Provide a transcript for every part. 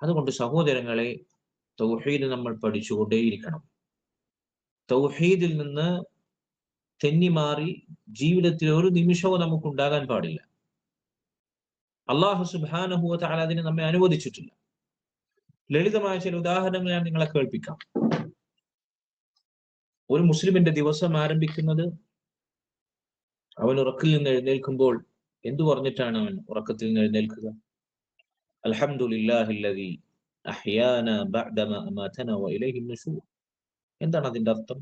അതുകൊണ്ട് സഹോദരങ്ങളെ, തൗഹീദ് നമ്മൾ പഠിച്ചുകൊണ്ടേയിരിക്കണം. തൗഹീദിൽ നിന്ന് തെന്നിമാറി ജീവിതത്തിൽ ഒരു നിമിഷവും നമുക്കുണ്ടാകാൻ പാടില്ല. അല്ലാഹു സുബ്ഹാനഹു വ തആല അതിന് നമ്മെ അനുവദിച്ചിട്ടില്ല. ലളിതമായ ചില ഉദാഹരണങ്ങൾ ഞാൻ നിങ്ങളെ കേൾപ്പിക്കാം. ഒരു മുസ്ലിമിന്റെ ദിവസം ആരംഭിക്കുന്നത് അവൻ ഉറക്കിൽ നിന്ന് എഴുന്നേൽക്കുമ്പോൾ എന്തു പറഞ്ഞിട്ടാണ് അവൻ ഉറക്കത്തിൽ നിന്ന് എഴുന്നേൽക്കുക? അൽഹംദുലില്ലാഹില്ലദീ അഹ്യാനാ ബഅദമാ അമാതനാ വ ഇലൈഹിൻ നുശൂർ. എന്താണ് അതിന്റെ അർത്ഥം?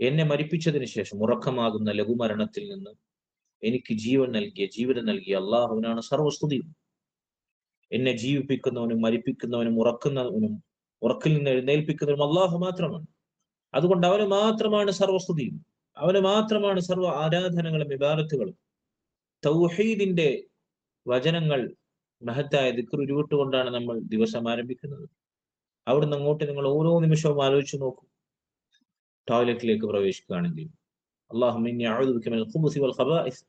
എന്നെ മരിപ്പിച്ചതിന് ശേഷം ഉറക്കമാകുന്ന ലഘുമരണത്തിൽ നിന്ന് എനിക്ക് ജീവിതം നൽകിയ അള്ളാഹുവിനാണ് സർവസ്തുതിയും. എന്നെ ജീവിപ്പിക്കുന്നവനും മരിപ്പിക്കുന്നവനും ഉറക്കിൽ നിന്ന് എഴുന്നേൽപ്പിക്കുന്നവനും അള്ളാഹു മാത്രമാണ്. അതുകൊണ്ട് അവന് മാത്രമാണ് സർവസ്തുതിയും, അവന് മാത്രമാണ് സർവ്വ ആരാധനകളും ഇബാദത്തുകളും. തൗഹീദിന്റെ വചനങ്ങൾ, മഹത്തായ ദിക്ർ ഉരുവിട്ടുകൊണ്ടാണ് നമ്മൾ ദിവസം ആരംഭിക്കുന്നത്. അവിടുന്ന് അങ്ങോട്ട് നിങ്ങൾ ഓരോ നിമിഷവും ആലോചിച്ച് നോക്കൂ. ടോയ്ലറ്റിലേക്ക് പ്രവേശിക്കുകയാണെങ്കിൽ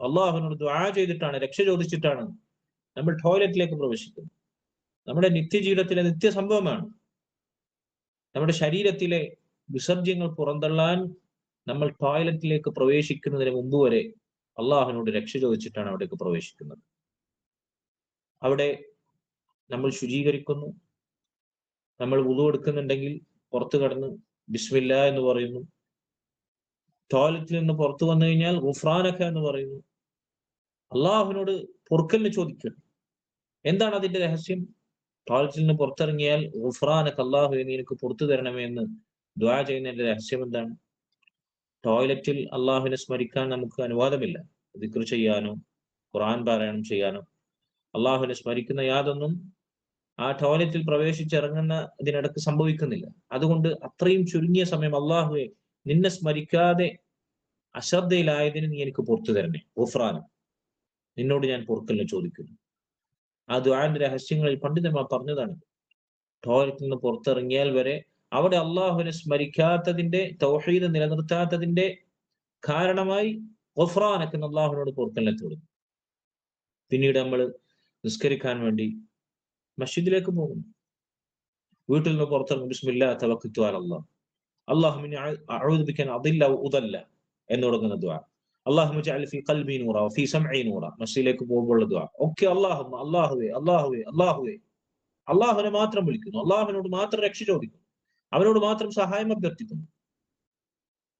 അള്ളാഹുവിനോട് ദുആ ചെയ്തിട്ടാണ്, രക്ഷ ചോദിച്ചിട്ടാണ് നമ്മൾ ടോയ്ലറ്റിലേക്ക് പ്രവേശിക്കുന്നത്. നമ്മുടെ നിത്യജീവിതത്തിലെ നിത്യ സംഭവമാണ്. നമ്മുടെ ശരീരത്തിലെ വിസർജ്യങ്ങൾ പുറന്തള്ളാൻ നമ്മൾ ടോയ്ലറ്റിലേക്ക് പ്രവേശിക്കുന്നതിന് മുമ്പ് വരെ അള്ളാഹുവിനോട് രക്ഷ ചോദിച്ചിട്ടാണ് അവിടേക്ക് പ്രവേശിക്കുന്നത്. അവിടെ നമ്മൾ ശുചീകരിക്കുന്നു. നമ്മൾ വുളു എടുക്കുന്നുണ്ടെങ്കിൽ പുറത്തു കടന്ന് ബിസ്മില്ലാ എന്ന് പറയുന്നു. ടോയ്ലറ്റിൽ നിന്ന് പുറത്തു വന്നു കഴിഞ്ഞാൽ ഗുഫ്രാനക എന്ന് പറയുന്നു. അള്ളാഹുവിനോട് പൊറുക്കലിന് ചോദിക്കുന്നു. എന്താണ് അതിന്റെ രഹസ്യം? ടോയ്ലറ്റിൽ നിന്ന് പുറത്തിറങ്ങിയാൽ ഗുഫ്രാനക, അല്ലാഹുവേ നീ എനിക്ക് പുറത്തു തരണമേ എന്ന് ദുആ ചെയ്യുന്നതിന്റെ രഹസ്യം എന്താണ്? ടോയ്ലറ്റിൽ അള്ളാഹുവിനെ സ്മരിക്കാൻ നമുക്ക് അനുവാദമില്ല. ദിക്ർ ചെയ്യാനോ ഖുർആൻ പാരായണം ചെയ്യാനോ അള്ളാഹുവിനെ സ്മരിക്കുന്ന യാതൊന്നും ആ ടോയ്ലറ്റിൽ പ്രവേശിച്ചിറങ്ങുന്ന ഇതിനിടക്ക് സംഭവിക്കുന്നില്ല. അതുകൊണ്ട് അത്രയും ചുരുങ്ങിയ സമയം അള്ളാഹുവെ നിന്നെ സ്മരിക്കാതെ അശ്രദ്ധയിലായതിന് നീ എനിക്ക് പുറത്തു തരണേ, ഗുഫ്രാൻ, നിന്നോട് ഞാൻ പൊറുക്കലിനെ ചോദിക്കുന്നു. ആ ദുആന്റെ രഹസ്യങ്ങളിൽ പണ്ഡിതന്മാർ പറഞ്ഞതാണ്. ടോയ്ലറ്റിൽ നിന്ന് പുറത്തിറങ്ങിയാൽ വരെ അവിടെ അള്ളാഹുവിനെ സ്മരിക്കാത്തതിന്റെ, തൗഹീദ് നിലനിർത്താത്തതിന്റെ കാരണമായി ഗുഫ്രാനക, അള്ളാഹുവിനോട് പൊറുക്കലിനെ ചോദിക്കും. പിന്നീട് നമ്മൾ നിസ്കരിക്കാൻ വേണ്ടി മസ്ജിദിലേക്ക് പോകുന്നു. വീട്ടിൽ നിന്ന് പുറത്തിറങ്ങും ബിസ്മില്ലാ തവക്കൽതു അലല്ലാഹ്, അല്ലാഹുമ്മ ഇന്നി അഊദു ബിക അൻ അദില്ല വ ഉദല്ല എന്ന് തുടങ്ങുന്ന ദുആ. അല്ലാഹുമ്മ ജഅൽ ഫീ ഖൽബി നൂറ വ ഫീ സമഇ നൂറ. മസ്ജിദിലേക്ക് പോകുമ്പോഴുള്ള ദുആ ഒക്കെ അല്ലാഹുവേ അല്ലാഹുവേ അല്ലാഹുവേ, അല്ലാഹുവിനെ മാത്രം വിളിക്കുന്നു, അല്ലാഹുവിനോട് മാത്രം രക്ഷ ചോദിക്കുന്നു, അവനോട് മാത്രം സഹായം അഭ്യർത്ഥിക്കുന്നു.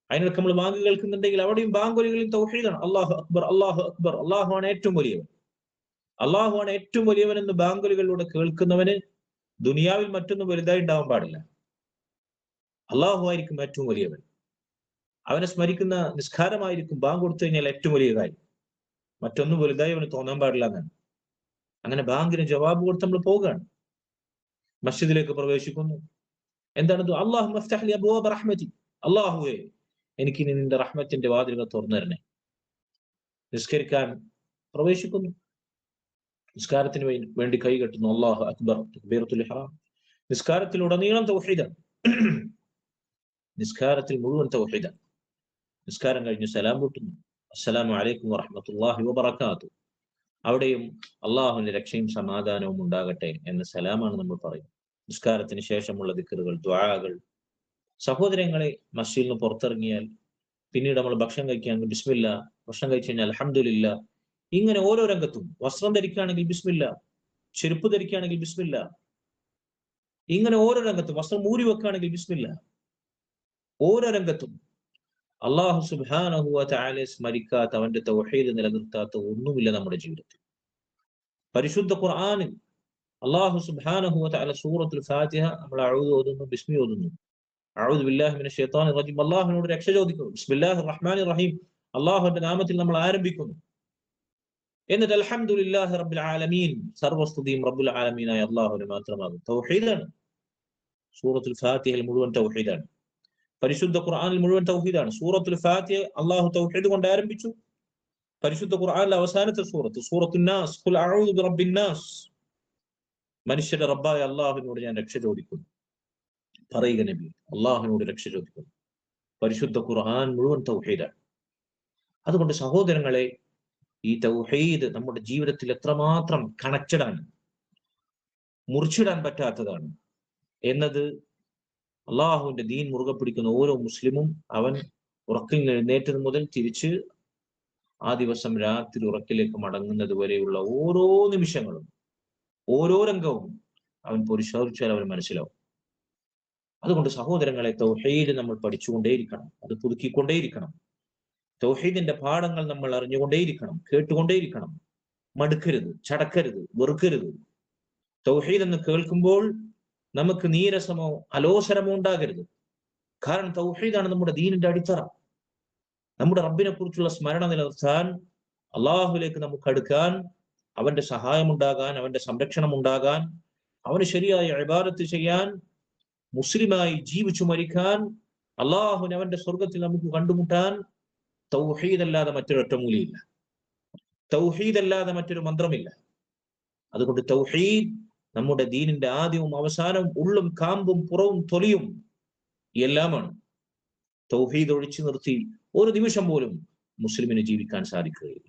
അതിനിടയ്ക്ക് നമ്മൾ ബാങ്ക് കേൾക്കുന്നുണ്ടെങ്കിൽ അവിടെയും ബാങ്കുലികളിൽ തൗഹീദാണ്. അല്ലാഹു അക്ബർ, അല്ലാഹു അക്ബർ, അല്ലാഹുവാണ് ഏറ്റവും വലിയവൻ, അള്ളാഹുവാണ് ഏറ്റവും വലിയവൻ എന്ന് ബാങ്കുലികളിലൂടെ കേൾക്കുന്നവന് ദുനിയാവിൽ മറ്റൊന്നും വലുതായി ഉണ്ടാവാൻ പാടില്ല. അള്ളാഹു ആയിരിക്കും ഏറ്റവും വലിയവൻ. അവനെ സ്മരിക്കുന്ന നിസ്കാരമായിരിക്കും ബാങ്ക് കൊടുത്തു കഴിഞ്ഞാൽ ഏറ്റവും വലിയ കാര്യം. മറ്റൊന്നും വലുതായി അവന് തോന്നാൻ പാടില്ല എന്നാണ്. അങ്ങനെ ബാങ്കിന് ജവാബ് കൊടുത്ത് നമ്മൾ പോവുകയാണ്. മസ്ജിദിലേക്ക് പ്രവേശിക്കുന്നു. എന്താണ്? അല്ലാഹുമ്മ ഇഫ്തഹ് ലി അബ്വാബ റഹ്മതി, അല്ലാഹുവേ എനിക്ക് നിന്റെ റഹ്മത്തിന്റെ വാതിലുകൾ തുറന്നു തരണേ. നിസ്കരിക്കാൻ പ്രവേശിക്കുന്നു. നിസ്കാരത്തിന് വേണ്ടി കൈ കെട്ടുന്നു. അല്ലാഹു അക്ബർ, തക്ബീറത്തുൽ ഇഹ്റാം. നിസ്കാരത്തിലുടനീളം തൗഹീദാണ്. നിസ്കാരത്തിൽ മുഴുവൻ തൗഹീദാണ്. നിസ്കാരം കഴിഞ്ഞ് സലാം പൊട്ടുന്നു. അസ്സലാമു അലൈക്കും വറഹ്മത്തുള്ളാഹി വബറകാതുഹു. അവിടെയും അള്ളാഹുവിന്റെ രക്ഷയും സമാധാനവും ഉണ്ടാകട്ടെ എന്ന സലാമാണ് നമ്മൾ പറയുന്നത്. നിസ്കാരത്തിന് ശേഷമുള്ള ദിക്റുകൾ, ദുആകൾ. സഹോദരങ്ങളെ, മസ്ജിദിൽ നിന്ന് പുറത്തിറങ്ങിയാൽ പിന്നീട് നമ്മൾ ഭക്ഷണം കഴിക്കാൻ ബിസ്മില്ലാ, ഭക്ഷണം കഴിച്ചു കഴിഞ്ഞാൽ അൽഹംദുലില്ലാ. ഇങ്ങനെ ഓരോ രംഗത്തും വസ്ത്രം ധരിക്കുകയാണെങ്കിൽ ബിസ്മില്ലാ, ചെരുപ്പ് ധരിക്കുകയാണെങ്കിൽ ബിസ്മില്ലാ, ഇങ്ങനെ ഓരോ രംഗത്തും വസ്ത്രം മൂരി വെക്കുകയാണെങ്കിൽ ബിസ്മില്ലാ. ഓരോ രംഗത്തും അല്ലാഹു സുബ്ഹാനഹു വ തആലയെ സ്മരിക്കാത്ത, അവന്റെ തൗഹീദ് നിലനിർത്താത്ത ഒന്നുമില്ല നമ്മുടെ ജീവിതത്തിൽ. പരിശുദ്ധ ഖുർആനിൽ അല്ലാഹു സുബ്ഹാനഹു വ തആല സൂറത്തുൽ ഫാത്തിഹ നമ്മൾ അഊദു ഓതുന്നു, ബിസ്മി ഓതുന്നു. അഊദു ബില്ലാഹി മിനശ് ശൈത്വാനിർ റജീം, അല്ലാഹുവിനോട് രക്ഷ ചോദിക്കുന്നു. ബിസ്മില്ലാഹിർ റഹ്മാനിർ റഹീം, അല്ലാഹുവിന്റെ നാമത്തിൽ നമ്മൾ ആരംഭിക്കുന്നു. എന്നിട്ട് അൽഹംദുലില്ലാഹി റബ്ബിൽ ആലമീൻ, സർവസ്തുതിയും റബ്ബുൽ ആലമീനായ അല്ലാഹുവിന് മാത്രമാകും. തൗഹീദാണ്. സൂറത്തുൽ ഫാത്തിഹയിൽ മുഴുവൻ തൗഹീദാണ്. പരിശുദ്ധ ഖുർആനിൽ മുഴുവൻ തൗഹീദാണ്. സൂറത്തുൽ ഫാത്തിഹ അല്ലാഹു തൗഹീദ് കൊണ്ട് ആരംഭിച്ചു. പരിശുദ്ധ ഖുർആനിലെ അവസാനത്തെ സൂറത്തുൻ നാസ്, ഖുൽ അഊദു ബിറബ്ബിൻ നാസ്, മനുഷ്യരുടെ റബ്ബായ അല്ലാഹുവിനോട് ഞാൻ രക്ഷ ചോദിക്കുന്നു. പറയുക നബി, അല്ലാഹുവിനോട് രക്ഷ ചോദിക്കുന്നു. പരിശുദ്ധ ഖുർആൻ മുഴുവൻ തൗഹീദാണ്. അതുകൊണ്ട് സഹോദരങ്ങളെ, ഈ തൗഹീദ് നമ്മുടെ ജീവിതത്തിൽ എത്രമാത്രം കണക്റ്റഡ് ആണ്. മുറിച്ചിടാൻ പറ്റാത്തതാണ് എന്നത് അള്ളാഹുവിന്റെ ദീൻ മുറുകെ പിടിക്കുന്ന ഓരോ മുസ്ലിമും അവൻ ഉറക്കിൽ എഴുന്നേറ്റത് മുതൽ തിരിച്ച് ആ ദിവസം രാത്രി ഉറക്കിലേക്ക് മടങ്ങുന്നത് വരെയുള്ള ഓരോ നിമിഷങ്ങളും ഓരോ രംഗവും അവൻ പരിശോധിച്ചാൽ അവൻ മനസ്സിലാവും. അതുകൊണ്ട് സഹോദരങ്ങളെ, തൗഹീദ് നമ്മൾ പഠിച്ചുകൊണ്ടേയിരിക്കണം, അത് പുതുക്കിക്കൊണ്ടേയിരിക്കണം. തൗഹീദിന്റെ പാഠങ്ങൾ നമ്മൾ അറിഞ്ഞുകൊണ്ടേയിരിക്കണം, കേട്ടുകൊണ്ടേയിരിക്കണം. മടുക്കരുത്, ചടക്കരുത്, വെറുക്കരുത്. തൗഹീദ് എന്ന് കേൾക്കുമ്പോൾ നമുക്ക് നീരസമോ അലോസരമോ ഉണ്ടാകരുത്. കാരണം തൗഹീദാണ് നമ്മുടെ ദീനിന്റെ അടിത്തറ. നമ്മുടെ റബ്ബിനെ കുറിച്ചുള്ള സ്മരണ നിലനിർത്താൻ, അള്ളാഹുലേക്ക് നമുക്ക് അടുക്കാൻ, അവന്റെ സഹായം ഉണ്ടാകാൻ, അവന്റെ സംരക്ഷണം ഉണ്ടാകാൻ, അവന് ശരിയായ ഇബാദത്ത് ചെയ്യാൻ, മുസ്ലിമായി ജീവിച്ചു മരിക്കാൻ, അള്ളാഹുവിനെ അവന്റെ സ്വർഗത്തിൽ നമുക്ക് കണ്ടുമുട്ടാൻ തൗഹീദ് അല്ലാതെ മറ്റൊരൊറ്റ മൂലയില്ല, തൗഹീദ് അല്ലാതെ മറ്റൊരു മന്ത്രമില്ല. അതുകൊണ്ട് തൗഹീദ് നമ്മുടെ ദീനിന്റെ ആദ്യവും അവസാനവും, ഉള്ളും കാമ്പും പുറവും തൊലിയും എല്ലാമാണ്. തൗഹീദ് ഒഴിച്ചു നിർത്തി ഒരു നിമിഷം പോലും മുസ്ലിമിന് ജീവിക്കാൻ സാധിക്കുകയില്ല.